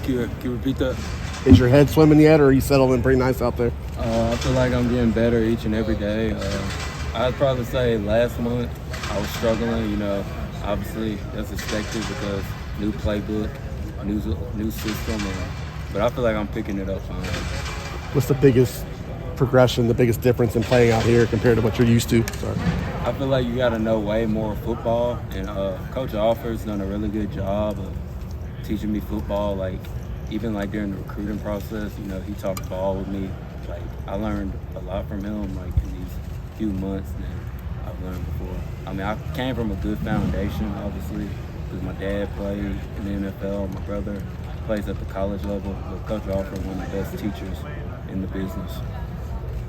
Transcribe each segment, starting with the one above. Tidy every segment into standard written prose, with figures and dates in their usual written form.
Can you repeat that? Is your head swimming yet, or are you settled in pretty nice out there? I feel like I'm getting better each and every day. I'd probably say last month I was struggling. Obviously that's expected because new playbook, new system, but I feel like I'm picking it up fine. What's the biggest progression, the biggest difference in playing out here compared to what you're used to? Sorry. I feel like you got to know way more football, and Coach Offer's done a really good job of teaching me football. Like even like during the recruiting process, he talked ball with me. Like I learned a lot from him, like in these few months than I've learned before. I mean, I came from a good foundation, obviously, because my dad played in the NFL, my brother plays at the college level, but Coach Offer one of the best teachers in the business.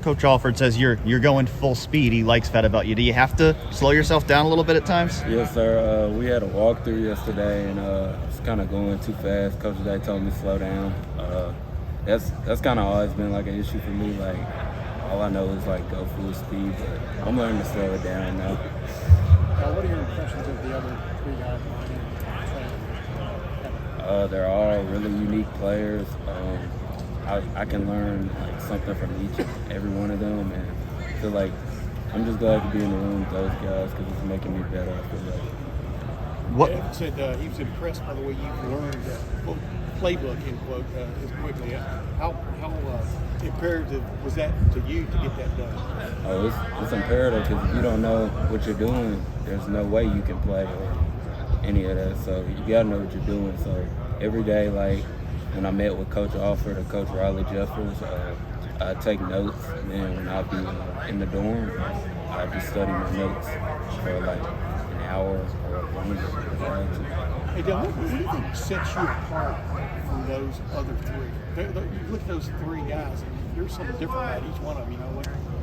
Coach Alford says you're going full speed. He likes that about you. Do you have to slow yourself down a little bit at times? Yes, sir. We had a walkthrough yesterday, and it's kind of going too fast. Coach Day told me to slow down. That's kind of always been like an issue for me. Like all I know is like go full speed, but I'm learning to slow it down now. What are your impressions of the other three guys on They're all really unique players. I can learn like something from each and every one of them, and I feel like I'm just glad to be in the room with those guys because it's making me better. I feel like. What Evan said he was impressed by the way you've learned playbook in quote as quickly. How imperative was that to you to get that done? Oh, it's imperative because if you don't know what you're doing, there's no way you can play or any of that. So you gotta know what you're doing. So every day, like when I met with Coach Alford or Coach Riley Jeffers, I take notes, and then when I be in the dorm, I just study my notes for like an hour or longer. Hey, Dylan, what do you think sets you apart from those other three? You look at those three guys, and there's something different about each one of them.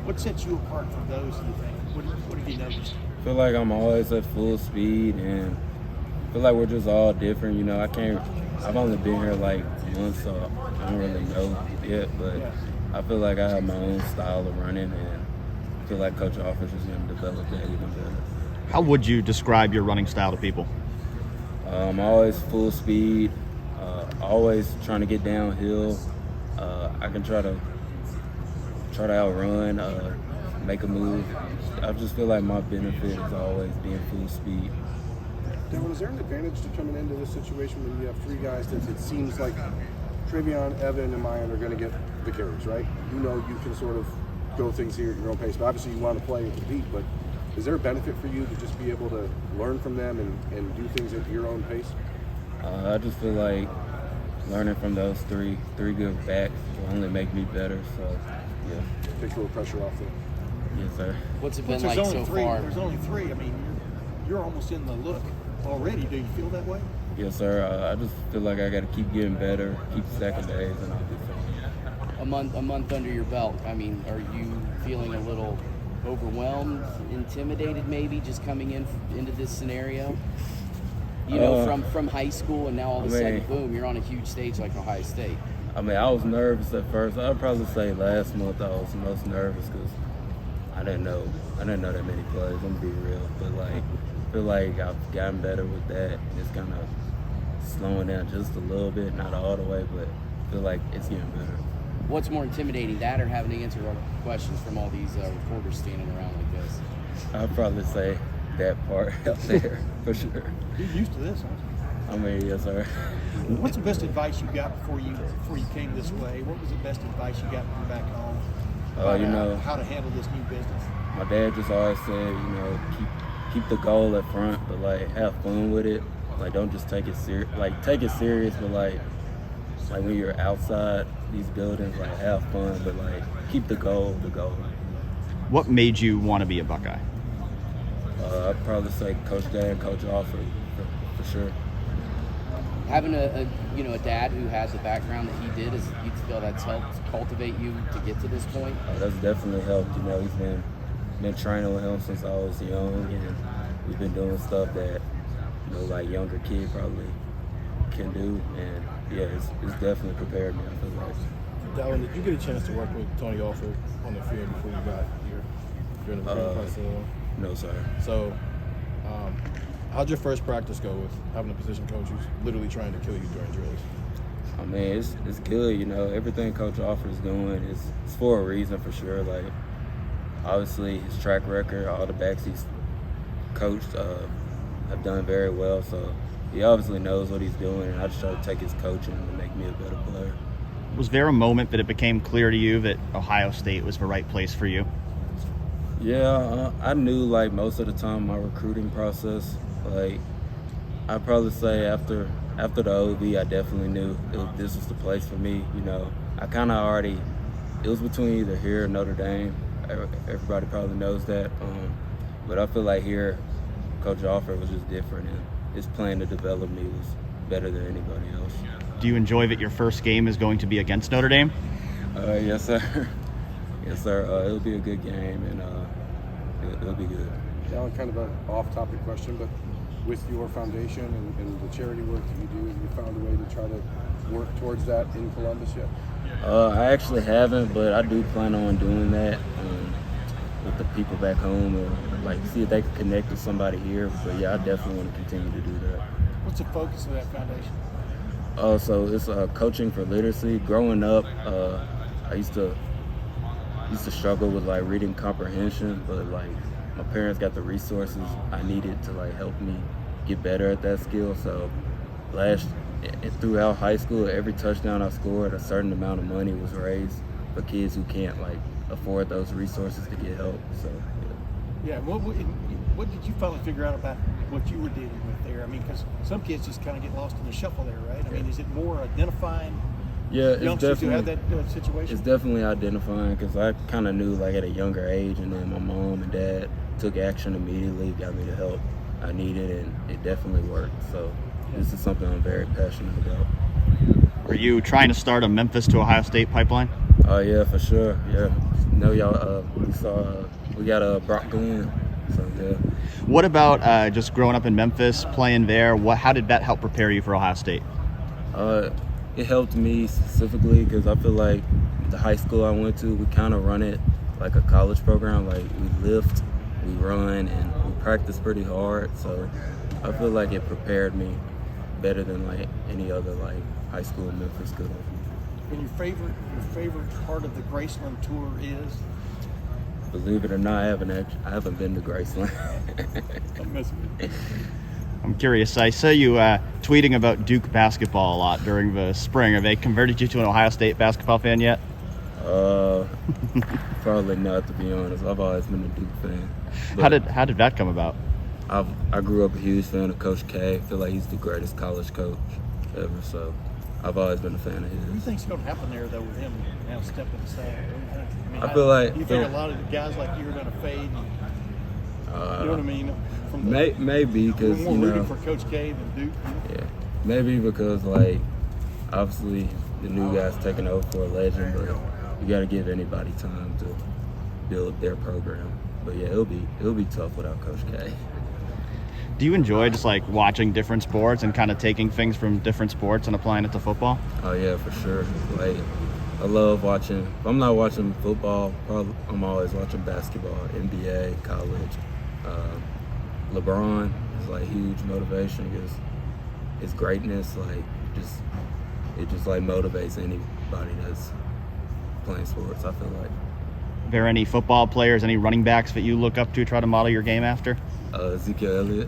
What sets you apart from those? Do you think? What have you noticed? I feel like I'm always at full speed, and I feel like we're just all different. I've only been here like months, so I don't really know yet, but I feel like I have my own style of running, and I feel like Coach Offers is going to develop that even better. How would you describe your running style to people? I'm always full speed, always trying to get downhill. I can try to outrun, make a move. I just feel like my benefit is always being full speed. Dylan, is there an advantage to coming into this situation when you have three guys that it seems like Travion, Evan, and Mayan are going to get the carries, right? You can sort of go things here at your own pace, but obviously you want to play and compete, but is there a benefit for you to just be able to learn from them and do things at your own pace? I just feel like learning from those three good backs will only make me better, so yeah. Takes a little pressure off there. Yes, sir. What's it been like so far? There's only three. I mean, you're almost in the look already. Do you feel that way? Yes, sir. I just feel like I got to keep getting better, keep stacking days, and I'll be fine. A month under your belt. I mean, are you feeling a little overwhelmed, intimidated, maybe just coming into this scenario? From high school, and now all of a sudden, boom, you're on a huge stage like Ohio State. I mean, I was nervous at first. I'd probably say last month I was most nervous because I didn't know that many plays. I'm gonna be real, but I feel like I've gotten better with that. It's kind of slowing down just a little bit, not all the way, but I feel like it's getting better. What's more intimidating, that or having to answer questions from all these reporters standing around like this? I'd probably say that part out there for sure. You're used to this, aren't you? I mean, yes, sir. What's the best advice you got before you came this way? What was the best advice you got from back home? How to handle this new business. My dad just always said, keep the goal at front, but have fun with it. Don't just take it serious. Take it serious, but when you're outside these buildings, have fun, but keep the goal. What made you want to be a Buckeye? I'd probably say Coach Day and Coach Alford for sure. Having a dad who has the background that he did, you feel that's helped cultivate you to get to this point? That's definitely helped. He's been training with him since I was young, and we've been doing stuff that younger kid probably can do, and yeah, it's definitely prepared me. I feel like. Dallan, did you get a chance to work with Tony Alford on the field before you got here during the process? No, sir. So, how'd your first practice go with having a position coach who's literally trying to kill you during drills? I mean, it's good, you know. Everything Coach Offer is doing is for a reason, for sure. Like, obviously, his track record, all the backs he's coached have done very well. So he obviously knows what he's doing, and I just try to take his coaching to make me a better player. Was there a moment that it became clear to you that Ohio State was the right place for you? Yeah, I knew, like, most of the time my recruiting process, like, I'd probably say after the OV, I definitely knew this was the place for me. You know, I kind of already, it was between either here or Notre Dame. Everybody probably knows that. But I feel like here, Coach Offer was just different, and his plan to develop me was better than anybody else. Do you enjoy that your first game is going to be against Notre Dame? Yes, sir. Yes, sir. It'll be a good game, and it'll be good. Dallan, kind of an off-topic question, but with your foundation and the charity work that you do, have you found a way to try to work towards that in Columbus yet? I actually haven't, but I do plan on doing that with the people back home, or like see if they can connect with somebody here. But yeah, I definitely want to continue to do that. What's the focus of that foundation? So it's coaching for literacy. Growing up, I used to struggle with like reading comprehension, but like my parents got the resources I needed to like help me get better at that skill. So throughout high school, every touchdown I scored, a certain amount of money was raised for kids who can't like afford those resources to get help. So Yeah, what did you finally figure out about what you were dealing with there? I mean, because some kids just kind of get lost in the shuffle there, right? I mean, is it more identifying youngsters who have that situation? It's definitely identifying, because I kind of knew like at a younger age, and then my mom and dad took action immediately, got me the help I needed, and it definitely worked. So this is something I'm very passionate about. Are you trying to start a Memphis to Ohio State pipeline? Oh yeah, for sure. Yeah, y'all. We got Brock Glenn. So yeah. What about just growing up in Memphis, playing there? How did that help prepare you for Ohio State? It helped me specifically because I feel like the high school I went to, we kind of run it like a college program. Like, we lift, we run, and we practice pretty hard. So I feel like it prepared me better than like any other like high school in Memphis could have. And your favorite part of the Graceland tour is? Believe it or not, I haven't been to Graceland. I'm messing with you. I'm curious. I saw you tweeting about Duke basketball a lot during the spring. Have they converted you to an Ohio State basketball fan yet? Probably not, to be honest. I've always been a Duke fan. How did that come about? I grew up a huge fan of Coach K. I feel like he's the greatest college coach ever. So I've always been a fan of his. What do you think's going to happen there, though, with him now stepping aside? I feel like you think a lot of the guys like you are going to fade. You know what I mean? Maybe because more rooting for Coach K than Duke. Yeah, maybe because like obviously the new guy's taking over for a legend, but you got to give anybody time to build their program. But yeah, it'll be tough without Coach K. Do you enjoy just like watching different sports and kind of taking things from different sports and applying it to football? Oh yeah, for sure. Like, I love watching. If I'm not watching football, I'm always watching basketball, NBA, college. LeBron is like huge motivation because his greatness, like, it just like motivates anybody that's playing sports, I feel like. Are there any football players, any running backs that you look up to, try to model your game after? Ezekiel Elliott,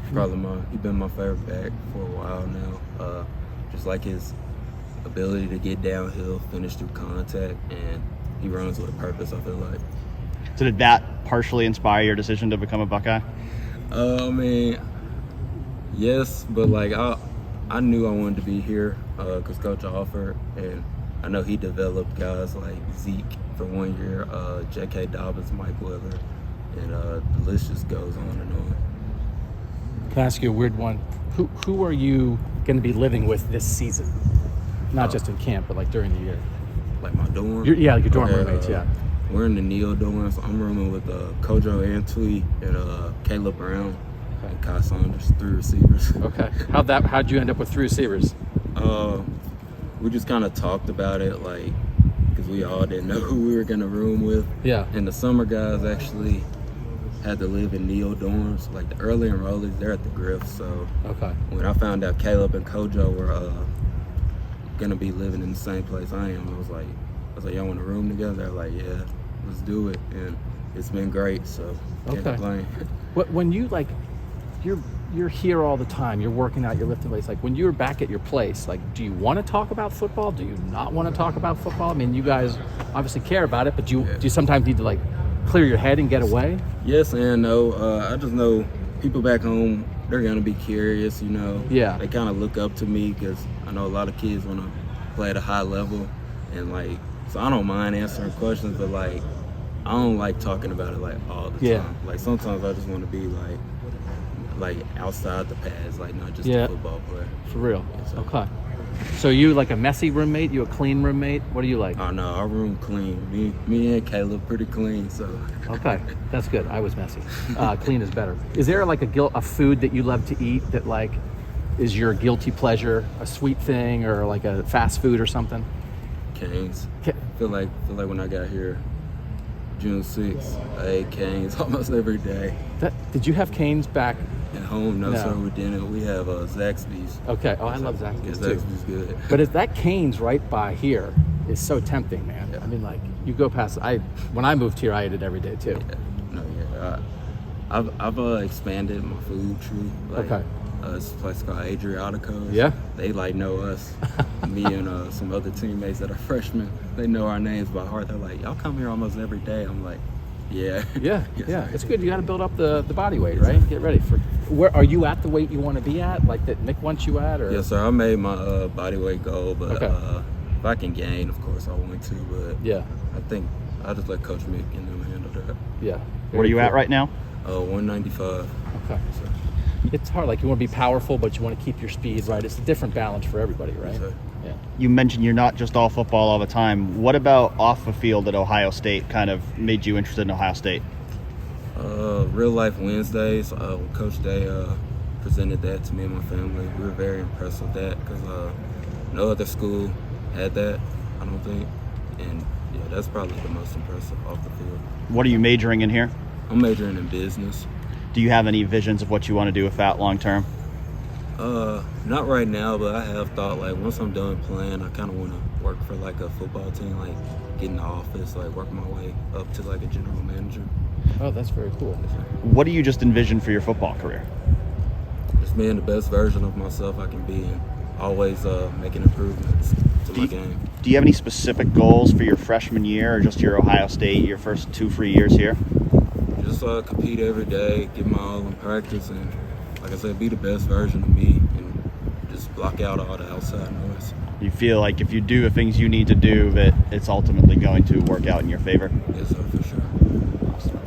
he's been my favorite back for a while now. Just like his ability to get downhill, finish through contact, and he runs with a purpose, I feel like. So did that partially inspire your decision to become a Buckeye? I mean, yes, but like I knew I wanted to be here because Coach Offer, and I know he developed guys like Zeke for 1 year, J.K. Dobbins, Mike Weather, and the list just goes on and on. Can I ask you a weird one? Who are you going to be living with this season? Not just in camp, but like during the year. Like my dorm? Your dorm roommates, yeah. We're in the Neo dorms. I'm rooming with Kojo Antwi and Caleb Brown and Kai Saunders, 3 receivers. Okay. How'd you end up with 3 receivers? We just kind of talked about it, like, because we all didn't know who we were going to room with. Yeah. And the summer guys actually had to live in Neo dorms. Like, the early enrollees, they're at the Griff. So okay. when I found out Caleb and Kojo were gonna be living in the same place I am. I was like, y'all want a room together? They're like, yeah, let's do it. And it's been great, so can't Okay. complain. When you like, you're here all the time. You're working out. You're lifting weights. Like when you're back at your place, like, do you want to talk about football? Do you not want to talk about football? I mean, you guys obviously care about it, but do you sometimes need to like clear your head and get away? Yes and no. I just know people back home, they're gonna be curious. You know. Yeah. They kind of look up to me because I know a lot of kids want to play at a high level, and like, so I don't mind answering questions, but like, I don't like talking about it like all the Yeah. time. Like sometimes I just want to be like outside the pads, like not just Yeah. a football player. For real. Yes, sir. Okay. So you like a messy roommate? You a clean roommate? What do you like? Oh no, our room clean. Me and Caleb pretty clean. So Okay, that's good. I was messy. Clean is better. Is there like a food that you love to eat that like is your guilty pleasure, a sweet thing or like a fast food or something? Canes. Ca- Feel like when I got here, June 6th, I ate Canes almost every day. Did you have Cane's back? At home, no, No. sir, we didn't. We have Zaxby's. Okay. Oh, I love Yeah, Zaxby's too. Zaxby's good. But if that Cane's right by here is so tempting, man. Yeah. I mean, like you go past. When I moved here, I ate it every day too. No, yeah. I've expanded my food tree. Like, Okay. It's a place called Adriatico's. Yeah. They like know us. Me and some other teammates that are freshmen, they know our names by heart. They're like, y'all come here almost every day. I'm like, yeah. Yeah, Yes, yeah. sir. It's good. You got to build up the body weight, right? Get ready for. Where are you at the weight you want to be at? Like that Nick wants you at, or? Yes, sir. I made my body weight goal, but Okay. if I can gain, of course I want to. But Yeah, I think I'll just let Coach Mick and them handle that. yeah. What are you at right now? 195. Okay. It's hard. Like you want to be powerful, but you want to keep your speed, right? It's a different balance for everybody, right? Yes, sir. Yeah. You mentioned you're not just all football all the time. What about off the field at Ohio State kind of made you interested in Ohio State? Real Life Wednesdays. When Coach Day presented that to me and my family, we were very impressed with that because no other school had that, I don't think. And yeah, that's probably the most impressive off the field. What are you majoring in here? I'm majoring in business. Do you have any visions of what you want to do with that long term? Not right now, but I have thought like once I'm done playing, I kind of want to work for like a football team, like get in the office, like work my way up to like a general manager. Oh, that's very cool. What do you just envision for your football career? Just being the best version of myself I can be and always making improvements to my game. Do you have any specific goals for your freshman year or just your Ohio State, your first 2-3 years here? Just compete every day, give my all in practice, and like I said, be the best version of me and just block out all the outside noise. You feel like if you do the things you need to do, that it's ultimately going to work out in your favor? Yes, sir, for sure. Awesome.